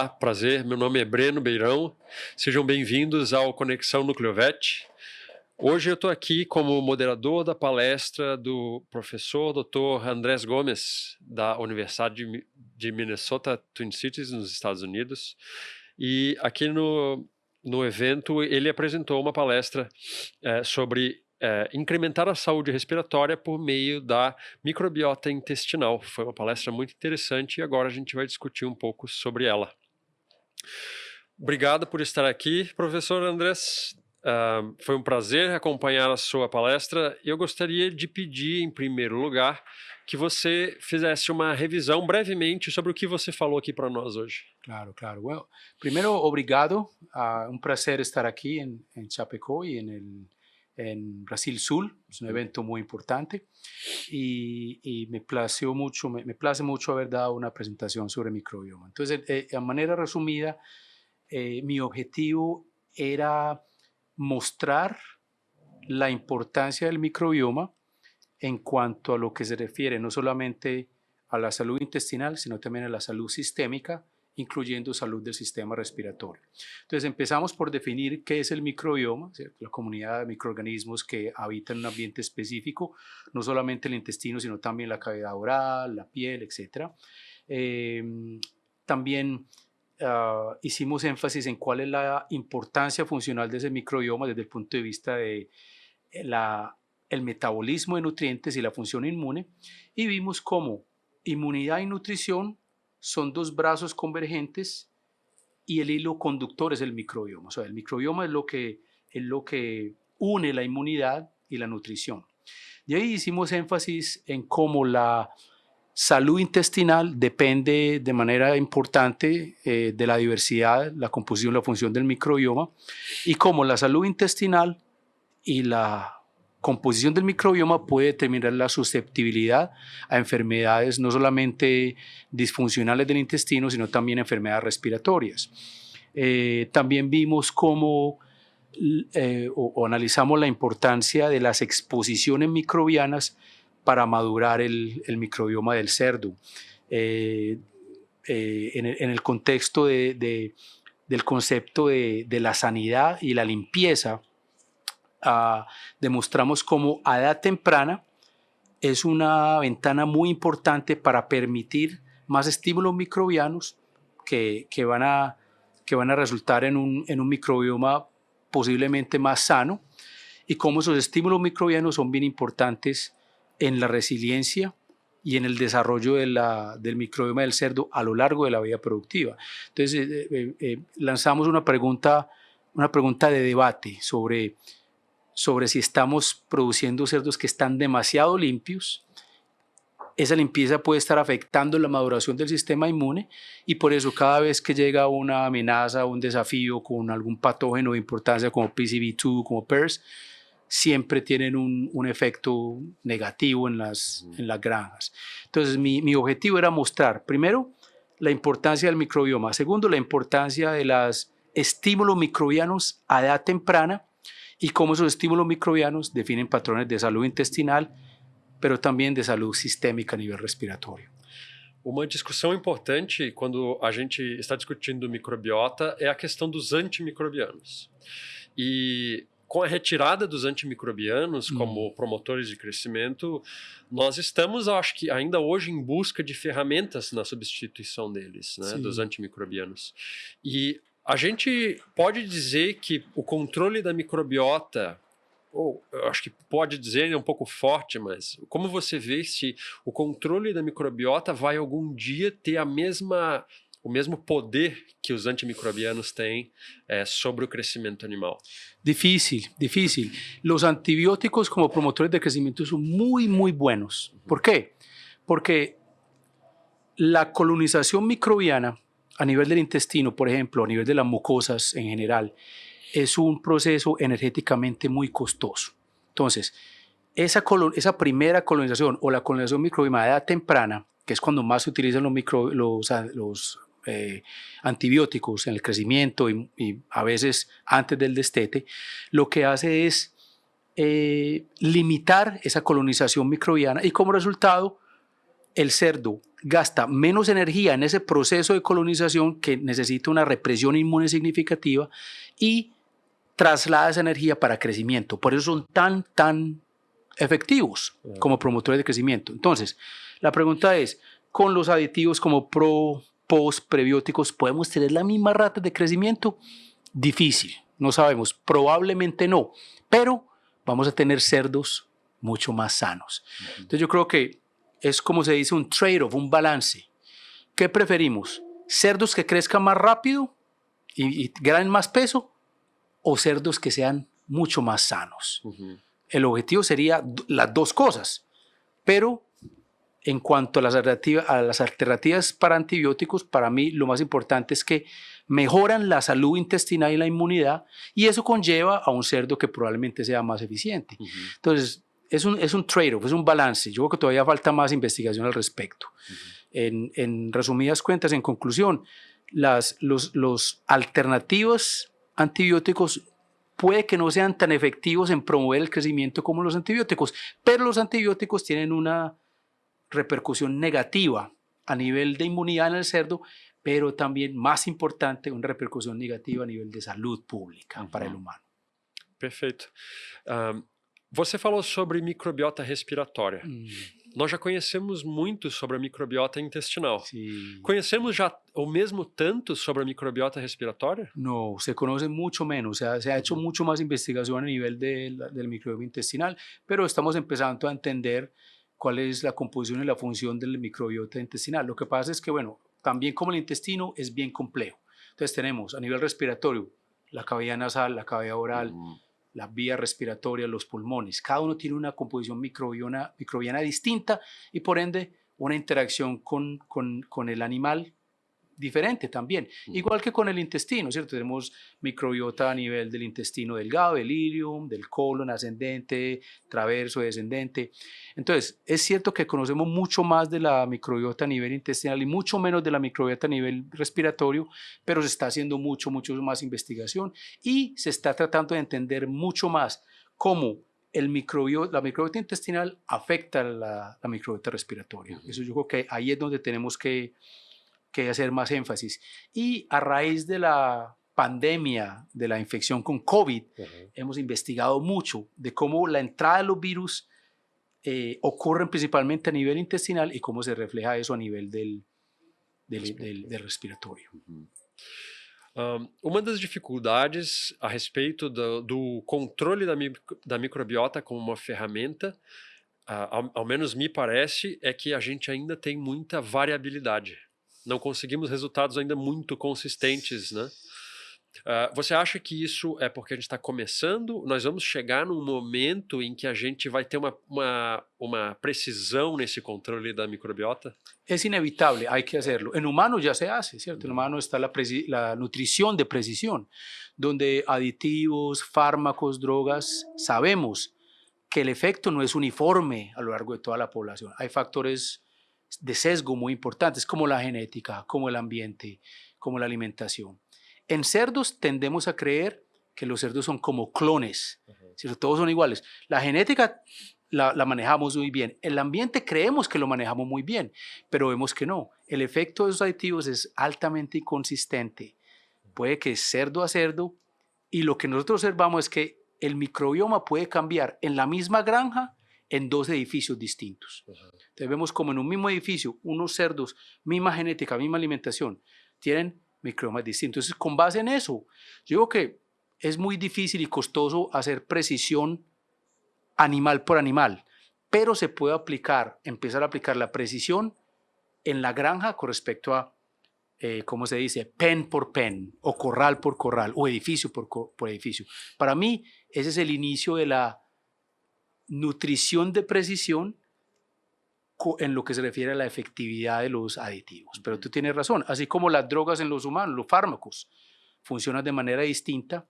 Olá, prazer. Meu nome é Breno Beirão. Sejam bem-vindos ao Conexão Nucleovet. Hoje eu estou aqui como moderador da palestra do professor Dr. Andrés Gomes, da Universidade de Minnesota, Twin Cities, nos Estados Unidos. E aqui no evento ele apresentou uma palestra sobre incrementar a saúde respiratória por meio da microbiota intestinal. Foi uma palestra muito interessante e agora a gente vai discutir um pouco sobre ela. Obrigado por estar aqui, professor Andrés. Foi um prazer acompanhar a sua palestra. Eu gostaria de pedir, em primeiro lugar, que você fizesse uma revisão brevemente sobre o que você falou aqui para nós hoje. Claro, claro. Bueno, primero, obrigado. Un placer estar aquí en Chapecó y en Brasil Sur. Es un evento muy importante y me place mucho haber dado una presentación sobre microbioma. Entonces, de manera resumida, mi objetivo era mostrar la importancia del microbioma en cuanto a lo que se refiere no solamente a la salud intestinal, sino también a la salud sistémica, incluyendo salud del sistema respiratorio. Entonces empezamos por definir qué es el microbioma, ¿cierto? La comunidad de microorganismos que habitan un ambiente específico, no solamente el intestino, sino también la cavidad oral, la piel, etc. También hicimos énfasis en cuál es la importancia funcional de ese microbioma desde el punto de vista de el metabolismo de nutrientes y la función inmune, y vimos cómo inmunidad y nutrición son dos brazos convergentes y el hilo conductor es el microbioma. O sea, el microbioma es lo que une la inmunidad y la nutrición. De ahí hicimos énfasis en cómo la salud intestinal depende de manera importante de la diversidad, la composición, la función del microbioma, y cómo la salud intestinal y la composición del microbioma puede determinar la susceptibilidad a enfermedades no solamente disfuncionales del intestino, sino también enfermedades respiratorias. También vimos cómo o analizamos la importancia de las exposiciones microbianas para madurar el microbioma del cerdo. En el contexto del concepto de la sanidad y la limpieza, demostramos cómo a edad temprana es una ventana muy importante para permitir más estímulos microbianos que van a resultar en un microbioma posiblemente más sano, y cómo esos estímulos microbianos son bien importantes en la resiliencia y en el desarrollo del microbioma del cerdo a lo largo de la vida productiva. Entonces lanzamos una pregunta de debate sobre si estamos produciendo cerdos que están demasiado limpios. Esa limpieza puede estar afectando la maduración del sistema inmune, y por eso cada vez que llega una amenaza, un desafío con algún patógeno de importancia como PCV2, como PRRS, siempre tienen un efecto negativo en las granjas. Entonces mi objetivo era mostrar, primero, la importancia del microbioma, segundo, la importancia de los estímulos microbianos a edad temprana, y cómo esos estímulos microbianos definen patrones de salud intestinal, pero também de saúde sistêmica a nível respiratório. Uma discussão importante quando a gente está discutindo microbiota é a questão dos antimicrobianos. E com a retirada dos antimicrobianos como promotores de crescimento, nós estamos, acho que ainda hoje, em busca de ferramentas na substituição deles, né, dos antimicrobianos. E a gente pode dizer que o controle da microbiota, ou eu acho que pode dizer, é um pouco forte, mas como você vê se o controle da microbiota vai algum dia ter o mesmo poder que os antimicrobianos têm sobre o crescimento animal? Difícil. Los antibióticos como promotores de crecimiento son muy, muy buenos. ¿Por qué? Porque la colonización microbiana a nivel del intestino, por ejemplo, a nivel de las mucosas en general, es un proceso energéticamente muy costoso. Entonces, esa primera colonización o la colonización microbiana de edad temprana, que es cuando más se utilizan los antibióticos en el crecimiento y a veces antes del destete, lo que hace es limitar esa colonización microbiana, y como resultado el cerdo gasta menos energía en ese proceso de colonización que necesita una represión inmune significativa y traslada esa energía para crecimiento. Por eso son tan efectivos como promotores de crecimiento. Entonces, la pregunta es, ¿con los aditivos como post, prebióticos, podemos tener la misma rata de crecimiento? Difícil, no sabemos, probablemente no, pero vamos a tener cerdos mucho más sanos. Entonces yo creo que es como se dice un trade-off, un balance. ¿Qué preferimos? ¿Cerdos que crezcan más rápido y ganen más peso o cerdos que sean mucho más sanos? El objetivo sería las dos cosas, pero en cuanto a las alternativas para antibióticos, para mí lo más importante es que mejoran la salud intestinal y la inmunidad, y eso conlleva a un cerdo que probablemente sea más eficiente. Entonces, es un trade-off, es un balance. Yo creo que todavía falta más investigación al respecto. En resumidas cuentas, en conclusión, los alternativos antibióticos puede que no sean tan efectivos en promover el crecimiento como los antibióticos, pero los antibióticos tienen una repercusión negativa a nivel de inmunidad en el cerdo, pero también más importante, una repercusión negativa a nivel de salud pública para el humano. Perfeito. Você falou sobre microbiota respiratória. Nós já conhecemos muito sobre a microbiota intestinal. Sí. Conhecemos já o mesmo tanto sobre a microbiota respiratória? No, se conoce mucho menos, se ha hecho mucho más investigación a nivel del microbioma intestinal, pero estamos empezando a entender cuál es la composición y la función del microbiota intestinal. Lo que pasa es que, bueno, también como el intestino es bien complejo. Entonces tenemos a nivel respiratorio la cavidad nasal, la cavidad oral, la vía respiratoria, los pulmones. Cada uno tiene una composición microbiana distinta y por ende una interacción con el animal diferente también, igual que con el intestino, ¿cierto? Tenemos microbiota a nivel del intestino delgado, del ilium, del colon ascendente, traverso, descendente. Entonces, es cierto que conocemos mucho más de la microbiota a nivel intestinal y mucho menos de la microbiota a nivel respiratorio, pero se está haciendo mucho más investigación y se está tratando de entender mucho más cómo la microbiota intestinal afecta a la microbiota respiratoria. Eso yo creo que ahí es donde tenemos que hacer más énfasis. Y a raíz de la pandemia, de la infección con COVID, hemos investigado mucho de cómo la entrada de los virus ocurre principalmente a nivel intestinal y cómo se refleja eso a nivel del respiratorio. Uma das dificuldades a respeito do controle da microbiota como uma ferramenta, ao menos me parece, é que a gente ainda tem muita variabilidade. Não conseguimos resultados ainda muito consistentes, né? Você acha que isso é porque a gente está começando? Nós vamos chegar num momento em que a gente vai ter uma precisão nesse controle da microbiota? Es inevitable, hay que hacerlo. En humano ya se hace, ¿cierto? En humano está la nutrición de precisión, donde aditivos, fármacos, drogas, sabemos que el efecto no es uniforme a lo largo de toda la población. Hay factores de sesgo muy importantes como la genética, como el ambiente, como la alimentación. En cerdos tendemos a creer que los cerdos son como clones, ¿cierto? Todos son iguales. La genética la manejamos muy bien. El ambiente creemos que lo manejamos muy bien, pero vemos que no. El efecto de esos aditivos es altamente inconsistente. Puede que cerdo a cerdo, y lo que nosotros observamos es que el microbioma puede cambiar en la misma granja en dos edificios distintos. Entonces vemos como en un mismo edificio, unos cerdos, misma genética, misma alimentación, tienen microbiomas distintos. Entonces, con base en eso, yo digo que es muy difícil y costoso hacer precisión animal por animal, pero se puede empezar a aplicar la precisión en la granja con respecto a, ¿cómo se dice? Pen por pen, o corral por corral, o edificio por edificio. Para mí, ese es el inicio de la nutrición de precisión en lo que se refiere a la efectividad de los aditivos. Pero tú tienes razón, así como las drogas en los humanos, los fármacos, funcionan de manera distinta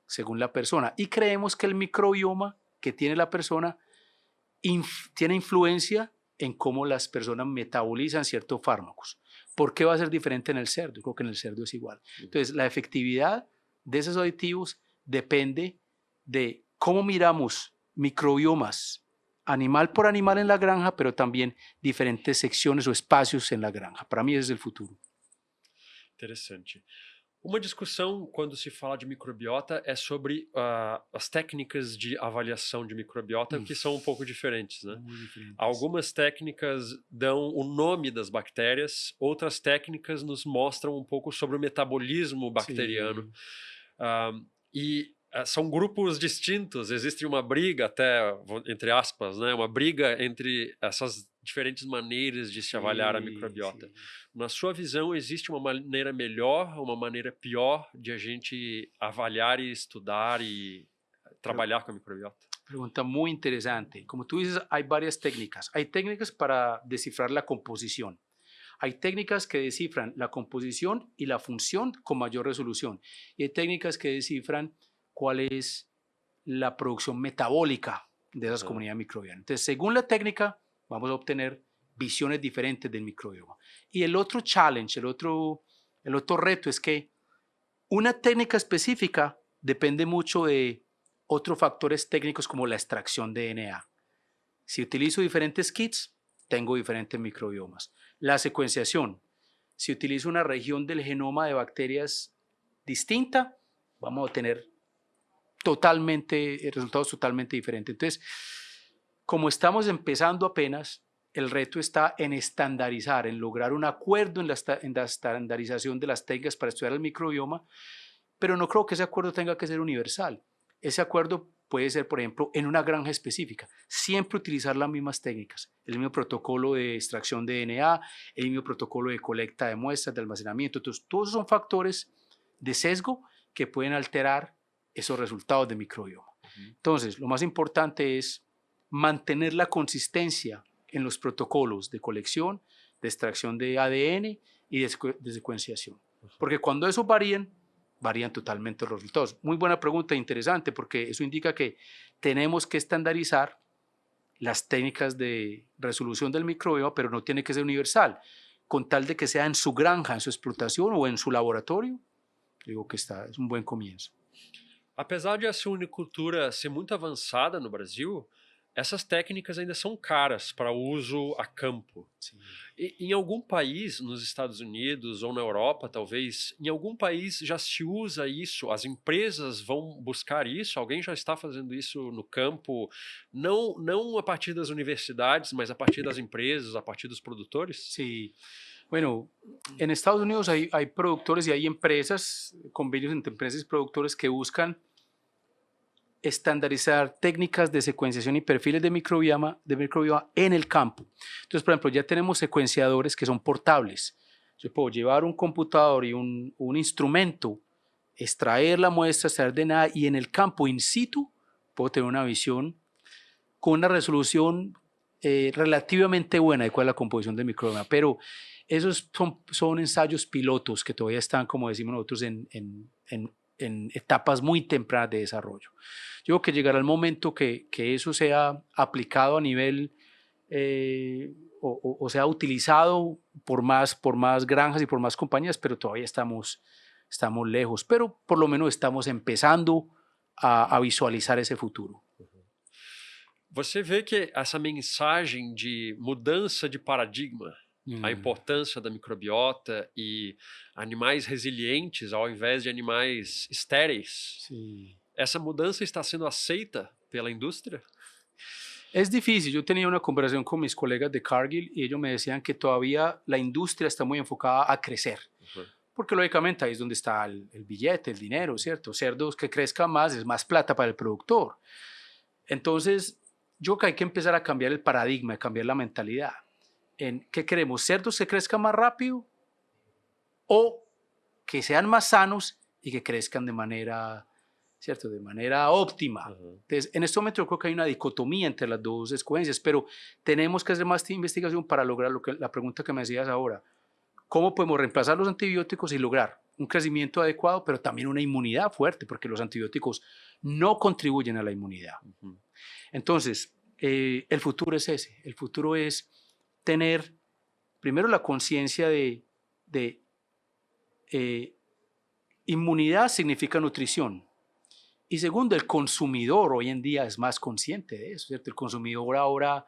según la persona. Y creemos que el microbioma que tiene la persona tiene influencia en cómo las personas metabolizan ciertos fármacos. ¿Por qué va a ser diferente en el cerdo? Yo creo que en el cerdo es igual. Entonces, la efectividad de esos aditivos depende de cómo miramos microbiomas animal por animal en la granja, pero también diferentes secciones o espacios en la granja. Para mí ese es el futuro. Interessante. Uma discussão quando se fala de microbiota é sobre as técnicas de avaliação de microbiota, que são um pouco diferentes, né? Muy diferentes. Algumas técnicas dão o nome das bactérias, outras técnicas nos mostram um pouco sobre o metabolismo bacteriano. Sí. São grupos distintos, existe uma briga até, entre aspas, né? Uma briga entre essas diferentes maneiras de se avaliar a microbiota. Sí. Na sua visão, existe uma maneira melhor, uma maneira pior de a gente avaliar e estudar e trabalhar com a microbiota? Pregunta muy interesante. Como tú dices, hay varias técnicas. Hay técnicas para descifrar la composición. Hay técnicas que descifran la composición y la función con mayor resolución. Y hay técnicas que descifran cuál es la producción metabólica de esas comunidades microbianas. Entonces, según la técnica, vamos a obtener visiones diferentes del microbioma. Y el otro challenge, el otro reto es que una técnica específica depende mucho de otros factores técnicos como la extracción de DNA. Si utilizo diferentes kits, tengo diferentes microbiomas. La secuenciación. Si utilizo una región del genoma de bacterias distinta, vamos a tener resultados totalmente diferentes. Entonces, como estamos empezando apenas, el reto está en estandarizar, en lograr un acuerdo en la estandarización de las técnicas para estudiar el microbioma, pero no creo que ese acuerdo tenga que ser universal. Ese acuerdo puede ser, por ejemplo, en una granja específica, siempre utilizar las mismas técnicas, el mismo protocolo de extracción de DNA, el mismo protocolo de colecta de muestras, de almacenamiento. Entonces, todos son factores de sesgo que pueden alterar esos resultados de microbioma. Entonces, lo más importante es mantener la consistencia en los protocolos de colección, de extracción de ADN y de secuenciación. Porque cuando eso varían totalmente los resultados. Muy buena pregunta, interesante, porque eso indica que tenemos que estandarizar las técnicas de resolución del microbioma, pero no tiene que ser universal. Con tal de que sea en su granja, en su explotación o en su laboratorio, digo que es un buen comienzo. Apesar de a suinicultura ser muito avançada no Brasil, essas técnicas ainda são caras para uso a campo. Sí. Em algum país, nos Estados Unidos ou na Europa, talvez, em algum país já se usa isso? As empresas vão buscar isso? Alguém já está fazendo isso no campo? Não a partir das universidades, mas a partir das empresas, a partir dos produtores? Sí. Bueno, en Estados Unidos hay productores y hay empresas, convenios entre empresas y productores que buscan estandarizar técnicas de secuenciación y perfiles de microbioma en el campo. Entonces, por ejemplo, ya tenemos secuenciadores que son portables. Yo puedo llevar un computador y un instrumento, extraer la muestra, extraer DNA y en el campo in situ puedo tener una visión con una resolución relativamente buena de cuál es la composición del microbioma. Pero esos son ensayos pilotos que todavía están, como decimos nosotros, en etapas muy tempranas de desarrollo. Yo creo que llegará el momento que eso sea aplicado a nivel o sea utilizado por más granjas y por más compañías, pero todavía estamos lejos, pero por lo menos estamos empezando a visualizar ese futuro. Você vê que essa mensagem de mudança de paradigma, a importância da microbiota e animais resilientes ao invés de animais estéreis, Sí. essa mudança está sendo aceita pela indústria? Es difícil. Yo tenía una conversación con mis colegas de Cargill y ellos me decían que todavía la industria está muy enfocada a crecer. Porque lógicamente ahí es donde está el billete, el dinero, ¿cierto? Cerdos que crezcan más es más plata para el productor. Entonces, yo creo que hay que empezar a cambiar el paradigma, a cambiar la mentalidad. ¿Qué queremos? ¿Cerdos que crezcan más rápido o que sean más sanos y que crezcan de manera, ¿cierto? De manera óptima? Entonces, en este momento yo creo que hay una dicotomía entre las dos escogencias, pero tenemos que hacer más investigación para lograr la pregunta que me hacías ahora. ¿Cómo podemos reemplazar los antibióticos y lograr un crecimiento adecuado, pero también una inmunidad fuerte? Porque los antibióticos no contribuyen a la inmunidad. Entonces, el futuro es ese. El futuro es tener primero la conciencia de inmunidad significa nutrición Y segundo, el consumidor hoy en día es más consciente de eso, ¿cierto? El consumidor ahora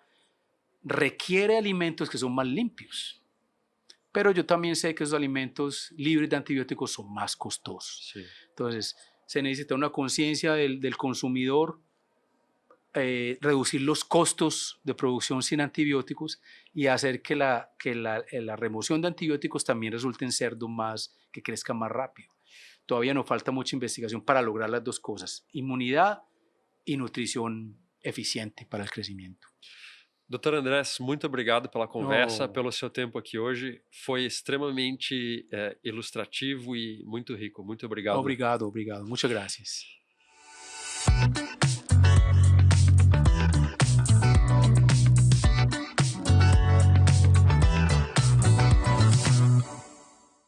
requiere alimentos que son más limpios. Pero yo también sé que esos alimentos libres de antibióticos son más costosos. Sí. Entonces, se necesita una conciencia del consumidor, reducir los costos de producción sin antibióticos y hacer que la remoción de antibióticos también resulte en cerdos que crezcan más rápido. Todavía nos falta mucha investigación para lograr las dos cosas, inmunidad y nutrición eficiente para el crecimiento. Doutor Andrés, muito obrigado pela conversa, Oh. pelo seu tempo aqui hoje. Foi extremamente ilustrativo e muito rico. Muito obrigado. Obrigado, obrigado. Muchas gracias.